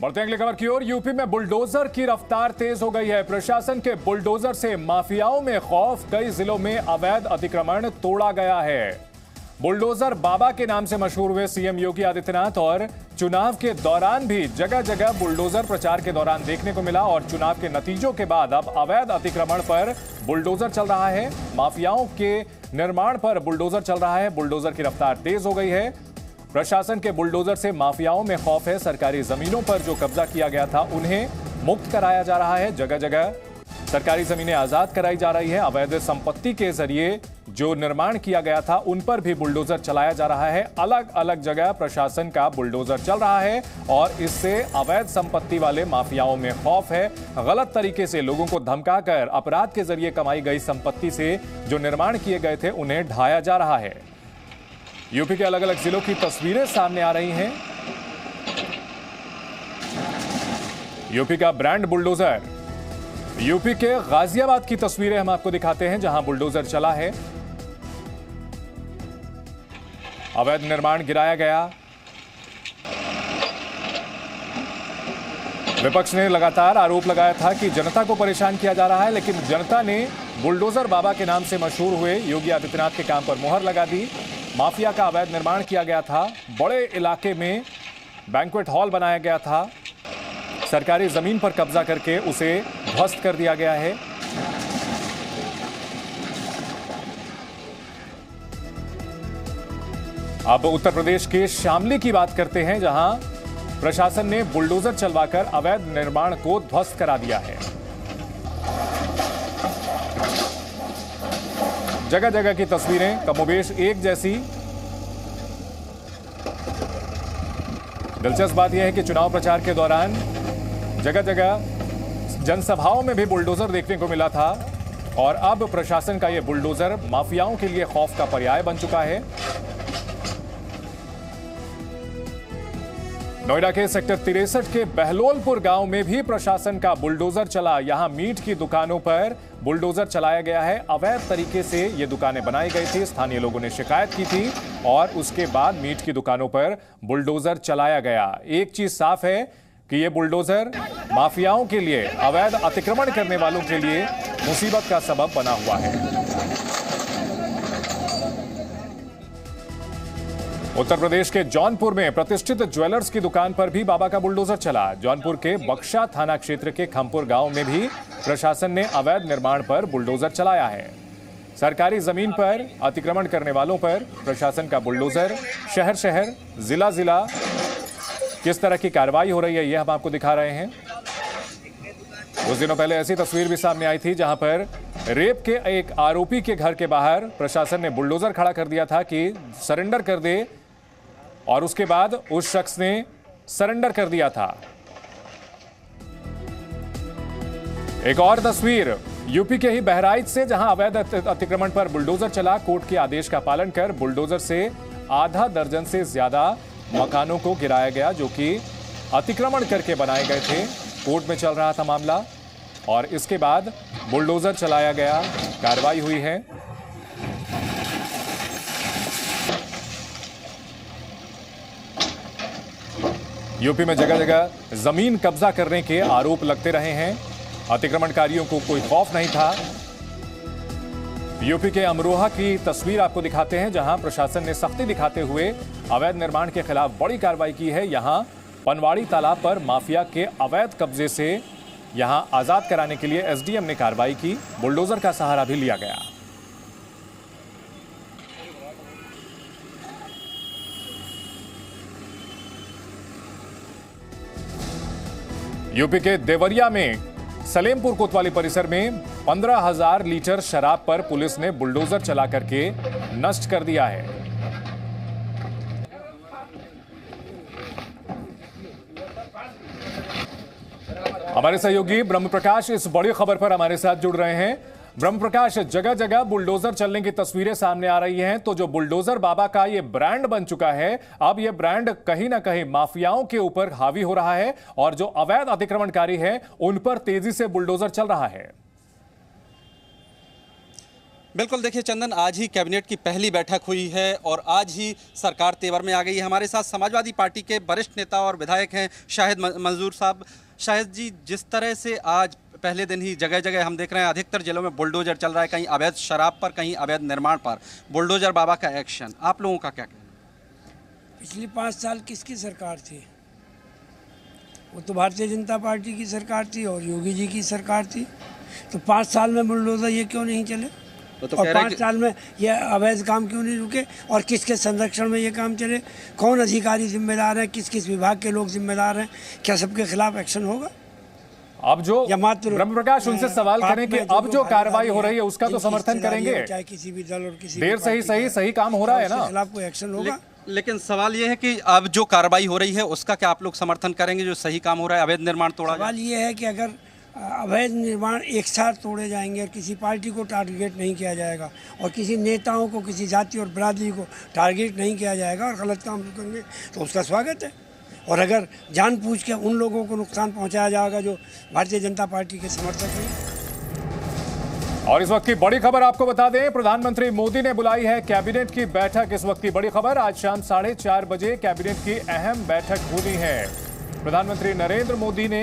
बढ़ते अगली खबर की ओर। यूपी में बुलडोजर की रफ्तार तेज हो गई है। प्रशासन के बुलडोजर से माफियाओं में खौफ। कई जिलों में अवैध अतिक्रमण तोड़ा गया है। बुलडोजर बाबा के नाम से मशहूर हुए सीएम योगी आदित्यनाथ और चुनाव के दौरान भी जगह जगह बुलडोजर प्रचार के दौरान देखने को मिला और चुनाव के नतीजों के बाद अब अवैध अतिक्रमण पर बुलडोजर चल रहा है। माफियाओं के निर्माण पर बुलडोजर चल रहा है। बुलडोजर की रफ्तार तेज हो गई है। प्रशासन के बुलडोजर से माफियाओं में खौफ है। सरकारी जमीनों पर जो कब्जा किया गया था उन्हें मुक्त कराया जा रहा है। जगह जगह सरकारी जमीनें आजाद कराई जा रही है। अवैध संपत्ति के जरिए जो निर्माण किया गया था उन पर भी बुलडोजर चलाया जा रहा है। अलग अलग जगह प्रशासन का बुलडोजर चल रहा है और इससे अवैध संपत्ति वाले माफियाओं में खौफ है। गलत तरीके से लोगों को धमकाकर अपराध के जरिए कमाई गई संपत्ति से जो निर्माण किए गए थे उन्हें ढाया जा रहा है। यूपी के अलग अलग जिलों की तस्वीरें सामने आ रही हैं। यूपी का ब्रांड बुलडोजर। यूपी के गाजियाबाद की तस्वीरें हम आपको दिखाते हैं जहां बुलडोजर चला है। अवैध निर्माण गिराया गया। विपक्ष ने लगातार आरोप लगाया था कि जनता को परेशान किया जा रहा है, लेकिन जनता ने बुलडोजर बाबा के नाम से मशहूर हुए योगी आदित्यनाथ के काम पर मुहर लगा दी। माफिया का अवैध निर्माण किया गया था। बड़े इलाके में बैंक्वेट हॉल बनाया गया था। सरकारी जमीन पर कब्जा करके उसे ध्वस्त कर दिया गया है। अब उत्तर प्रदेश के शामली की बात करते हैं जहां प्रशासन ने बुलडोजर चलवाकर अवैध निर्माण को ध्वस्त करा दिया है। जगह जगह की तस्वीरें कमोबेश एक जैसी। दिलचस्प बात यह है कि चुनाव प्रचार के दौरान जगह जगह जनसभाओं में भी बुलडोजर देखने को मिला था और अब प्रशासन का यह बुलडोजर माफियाओं के लिए खौफ का पर्याय बन चुका है। नोएडा के सेक्टर 63 के बहलोलपुर गांव में भी प्रशासन का बुलडोजर चला। यहां मीट की दुकानों पर बुलडोजर चलाया गया है। अवैध तरीके से ये दुकानें बनाई गई थी। स्थानीय लोगों ने शिकायत की थी और उसके बाद मीट की दुकानों पर बुलडोजर चलाया गया। एक चीज साफ है कि ये बुलडोजर माफियाओं के लिए, अवैध अतिक्रमण करने वालों के लिए मुसीबत का सबब बना हुआ है। उत्तर प्रदेश के जौनपुर में प्रतिष्ठित ज्वेलर्स की दुकान पर भी बाबा का बुलडोजर चला। जौनपुर के बक्शा थाना क्षेत्र के खमपुर गांव में भी प्रशासन ने अवैध निर्माण पर बुलडोजर चलाया है। सरकारी जमीन पर अतिक्रमण करने वालों पर प्रशासन का बुलडोजर। शहर शहर, जिला जिला किस तरह की कार्रवाई हो रही है यह हम आपको दिखा रहे हैं। कुछ दिनों पहले ऐसी तस्वीर भी सामने आई थी जहां पर रेप के एक आरोपी के घर के बाहर प्रशासन ने बुलडोजर खड़ा कर दिया था कि सरेंडर कर दे और उसके बाद उस शख्स ने सरेंडर कर दिया था। एक और तस्वीर यूपी के ही बहराइच से जहां अवैध अतिक्रमण पर बुलडोजर चला। कोर्ट के आदेश का पालन कर बुलडोजर से आधा दर्जन से ज्यादा मकानों को गिराया गया जो कि अतिक्रमण करके बनाए गए थे। कोर्ट में चल रहा था मामला और इसके बाद बुलडोजर चलाया गया। कार्रवाई हुई है। यूपी में जगह जगह जमीन कब्जा करने के आरोप लगते रहे हैं। अतिक्रमणकारियों को कोई खौफ नहीं था। यूपी के अमरोहा की तस्वीर आपको दिखाते हैं जहां प्रशासन ने सख्ती दिखाते हुए अवैध निर्माण के खिलाफ बड़ी कार्रवाई की है। यहां पनवाड़ी तालाब पर माफिया के अवैध कब्जे से यहां आजाद कराने के लिए एसडीएम ने कार्रवाई की। बुलडोजर का सहारा भी लिया गया। यूपी के देवरिया में सलेमपुर कोतवाली परिसर में 15,000 लीटर शराब पर पुलिस ने बुलडोजर चला करके नष्ट कर दिया है। हमारे सहयोगी ब्रह्मप्रकाश इस बड़ी खबर पर हमारे साथ जुड़ रहे हैं। ब्रह्मप्रकाश, जगह जगह बुलडोजर चलने की तस्वीरें सामने आ रही हैं, तो जो बुलडोजर बाबा का ये ब्रांड बन चुका है, अब ये ब्रांड कहीं ना कहीं माफियाओं के ऊपर हावी हो रहा है और जो अवैध अतिक्रमणकारी हैं उन पर तेजी से बुलडोजर चल रहा है। बिल्कुल, देखिए चंदन, आज ही कैबिनेट की पहली बैठक हुई है और आज ही सरकार तेवर में आ गई है। हमारे साथ समाजवादी पार्टी के वरिष्ठ नेता और विधायक हैं शाहिद मंजूर साहब। शाहिद जी, जिस तरह से आज पहले दिन ही जगह जगह हम देख रहे हैं अधिकतर जिलों में बुलडोजर चल रहा है, कहीं अवैध शराब पर, कहीं अवैध निर्माण पर, बुलडोजर बाबा का एक्शन, आप लोगों का क्या कहना? पिछली 5 साल किसकी सरकार थी? वो तो भारतीय जनता पार्टी की सरकार थी और योगी जी की सरकार थी। तो 5 साल में बुलडोजर ये क्यों नहीं चले? तो और 5 साल में ये अवैध काम क्यों नहीं रुके? और किसके संरक्षण में ये काम चले? कौन अधिकारी जिम्मेदार है? किस किस विभाग के लोग जिम्मेदार हैं? क्या सबके खिलाफ एक्शन होगा? अब जो ब्रह्म प्रकाश उनसे सवाल करें कि अब जो कार्रवाई हो रही है उसका तो समर्थन करेंगे, चाहे किसी भी दल और किसी देर सही काम हो रहा है ना, खिलाफ कोई एक्शन होगा? लेकिन सवाल ये है कि अब जो कार्रवाई हो रही है उसका क्या आप लोग समर्थन करेंगे? जो सही काम हो रहा है, अवैध निर्माण तोड़ा, सवाल ये है कि अगर अवैध निर्माण एक साथ तोड़े जाएंगे और किसी पार्टी को टारगेट नहीं किया जाएगा और किसी नेताओं को, किसी जाति और बिरादरी को टारगेट नहीं किया जाएगा और गलत काम रुकेंगे तो उसका स्वागत है। और अगर जानबूझ के उन लोगों को नुकसान पहुंचाया जाएगा जो भारतीय जनता पार्टी के समर्थक हैं। और इस वक्त की बड़ी खबर आपको बता दें, प्रधानमंत्री मोदी ने बुलाई है कैबिनेट की बैठक। इस वक्त की बड़ी खबर, आज शाम 4:30 बजे कैबिनेट की अहम बैठक होनी है। प्रधानमंत्री नरेंद्र मोदी ने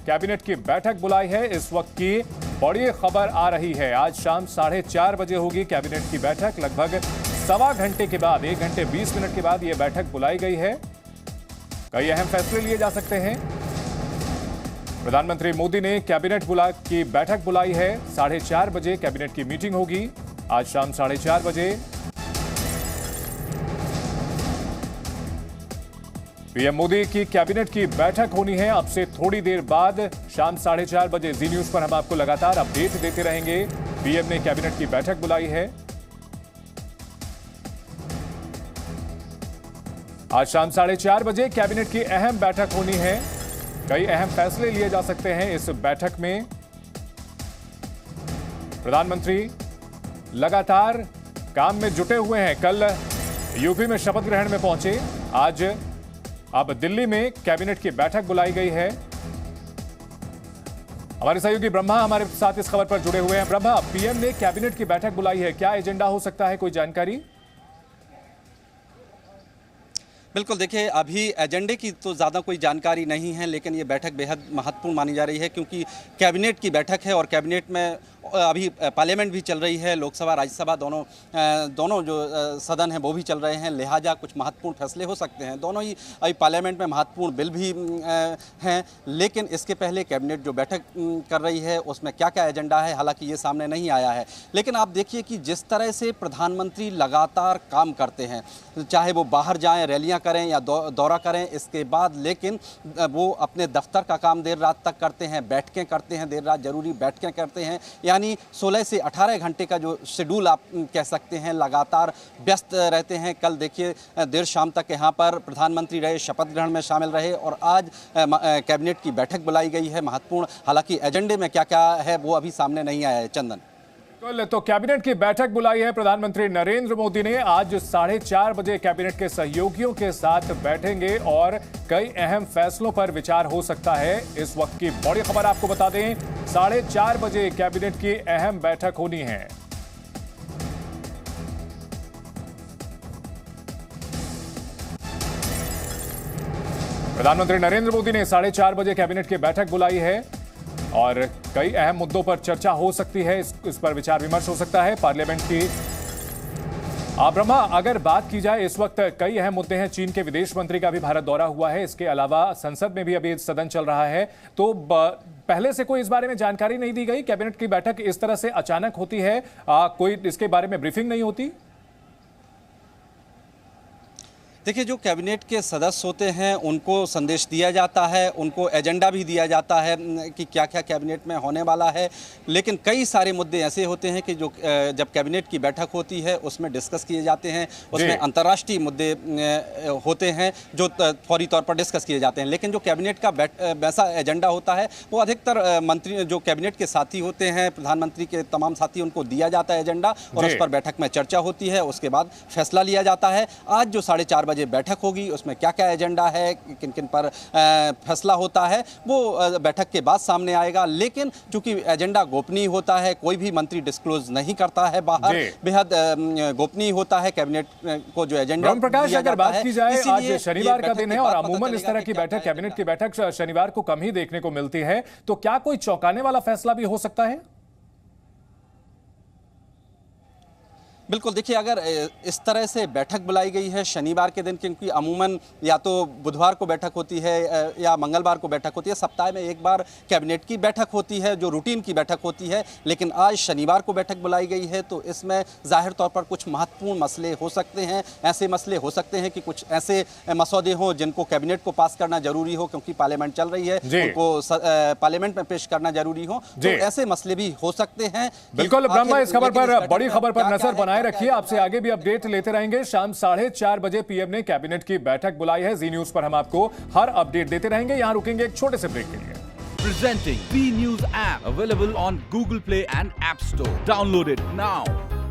कैबिनेट की बैठक बुलाई है। इस वक्त की बड़ी खबर आ रही है, आज शाम 4:30 बजे होगी कैबिनेट की बैठक। लगभग सवा घंटे के बाद, 1 घंटे 20 मिनट के बाद यह बैठक बुलाई गई है। कई अहम फैसले लिए जा सकते हैं। प्रधानमंत्री मोदी ने कैबिनेट की बैठक बुलाई है। 4:30 बजे कैबिनेट की मीटिंग होगी आज शाम 4:30 बजे। पीएम मोदी की कैबिनेट की बैठक होनी है अब से थोड़ी देर बाद, शाम 4:30 बजे। जी न्यूज पर हम आपको लगातार अपडेट देते रहेंगे। पीएम ने कैबिनेट की बैठक बुलाई है आज शाम 4:30 बजे। कैबिनेट की अहम बैठक होनी है। कई अहम फैसले लिए जा सकते हैं इस बैठक में। प्रधानमंत्री लगातार काम में जुटे हुए हैं। कल यूपी में शपथ ग्रहण में पहुंचे, आज अब दिल्ली में कैबिनेट की बैठक बुलाई गई है। हमारे सहयोगी ब्रह्मा हमारे साथ इस खबर पर जुड़े हुए हैं। ब्रह्मा, पीएम ने कैबिनेट की बैठक बुलाई है, क्या एजेंडा हो सकता है, कोई जानकारी? बिल्कुल, देखिए अभी एजेंडे की तो ज़्यादा कोई जानकारी नहीं है, लेकिन ये बैठक बेहद महत्वपूर्ण मानी जा रही है क्योंकि कैबिनेट की बैठक है और कैबिनेट में अभी पार्लियामेंट भी चल रही है, लोकसभा राज्यसभा दोनों जो सदन हैं वो भी चल रहे हैं, लिहाजा कुछ महत्वपूर्ण फैसले हो सकते हैं। दोनों ही अभी पार्लियामेंट में महत्वपूर्ण बिल भी हैं, लेकिन इसके पहले कैबिनेट जो बैठक कर रही है उसमें क्या क्या एजेंडा है, हालांकि ये सामने नहीं आया है। लेकिन आप देखिए कि जिस तरह से प्रधानमंत्री लगातार काम करते हैं, चाहे वो बाहर जाएँ, रैलियाँ करें या दौरा करें, इसके बाद लेकिन वो अपने दफ्तर का काम देर रात तक करते हैं, बैठकें करते हैं, देर रात जरूरी बैठकें करते हैं, यानी 16 से 18 घंटे का जो शेड्यूल आप कह सकते हैं, लगातार व्यस्त रहते हैं। कल देखिए देर शाम तक यहाँ पर प्रधानमंत्री रहे, शपथ ग्रहण में शामिल रहे और आज कैबिनेट की बैठक बुलाई गई है महत्वपूर्ण। हालांकि एजेंडे में क्या क्या है वो अभी सामने नहीं आया है। चंदन, तो कैबिनेट की बैठक बुलाई है प्रधानमंत्री नरेंद्र मोदी ने। आज 4:30 बजे कैबिनेट के सहयोगियों के साथ बैठेंगे और कई अहम फैसलों पर विचार हो सकता है। इस वक्त की बड़ी खबर आपको बता दें, 4:30 बजे कैबिनेट की अहम बैठक होनी है। प्रधानमंत्री नरेंद्र मोदी ने 4:30 बजे कैबिनेट की बैठक बुलाई है और कई अहम मुद्दों पर चर्चा हो सकती है, इस पर विचार विमर्श हो सकता है पार्लियामेंट की। ब्रह्मा, अगर बात की जाए, इस वक्त कई अहम मुद्दे हैं। चीन के विदेश मंत्री का भी भारत दौरा हुआ है, इसके अलावा संसद में भी अभी सदन चल रहा है, तो पहले से कोई इस बारे में जानकारी नहीं दी गई? कैबिनेट की बैठक इस तरह से अचानक होती है, कोई इसके बारे में ब्रीफिंग नहीं होती? देखिए, जो कैबिनेट के सदस्य होते हैं उनको संदेश दिया जाता है, उनको एजेंडा भी दिया जाता है कि क्या क्या कैबिनेट में होने वाला है, लेकिन कई सारे मुद्दे ऐसे होते हैं कि जो जब कैबिनेट की बैठक होती है उसमें डिस्कस किए जाते हैं, उसमें अंतर्राष्ट्रीय मुद्दे होते हैं जो फौरी तौर पर डिस्कस किए जाते हैं। लेकिन जो कैबिनेट का वैसा एजेंडा होता है वो अधिकतर मंत्री, जो कैबिनेट के साथी होते हैं, प्रधानमंत्री के तमाम साथी, उनको दिया जाता है एजेंडा और उस पर बैठक में चर्चा होती है, उसके बाद फैसला लिया जाता है। आज जो 4:30 बजे बैठक होगी, उसमें क्या क्या एजेंडा है, किन किन पर फैसला होता है, वो बैठक के बाद सामने आएगा। लेकिन चूंकि एजेंडा गोपनीय होता है, कोई भी मंत्री डिस्क्लोज नहीं करता है बाहर, बेहद गोपनीय होता है कैबिनेट को जो एजेंडा। प्रकाश, अगर बात की जाए, आज शनिवार का दिन है और अमूमन इस तरह की बैठक, कैबिनेट की बैठक शनिवार को कम ही देखने को मिलती है, तो क्या कोई चौंकाने वाला फैसला भी हो सकता है? बिल्कुल, देखिए अगर इस तरह से बैठक बुलाई गई है शनिवार के दिन, क्योंकि अमूमन या तो बुधवार को बैठक होती है या मंगलवार को बैठक होती है, सप्ताह में एक बार कैबिनेट की बैठक होती है जो रूटीन की बैठक होती है, लेकिन आज शनिवार को बैठक बुलाई गई है, तो इसमें जाहिर तौर पर कुछ महत्वपूर्ण मसले हो सकते हैं। ऐसे मसले हो सकते हैं कि कुछ ऐसे मसौदे हों जिनको कैबिनेट को पास करना जरूरी हो, क्योंकि पार्लियामेंट चल रही है, उनको पार्लियामेंट में पेश करना जरूरी हो, तो ऐसे मसले भी हो सकते हैं। बिल्कुल ब्रह्मा, इस खबर पर, बड़ी खबर पर नजर बनाए रखिए, आपसे आगे भी अपडेट लेते रहेंगे। शाम 4:30 बजे पीएम ने कैबिनेट की बैठक बुलाई है। जी न्यूज पर हम आपको हर अपडेट देते रहेंगे। यहां रुकेंगे एक छोटे से ब्रेक के लिए। Presenting B News app available on Google Play and App Store. Download it now.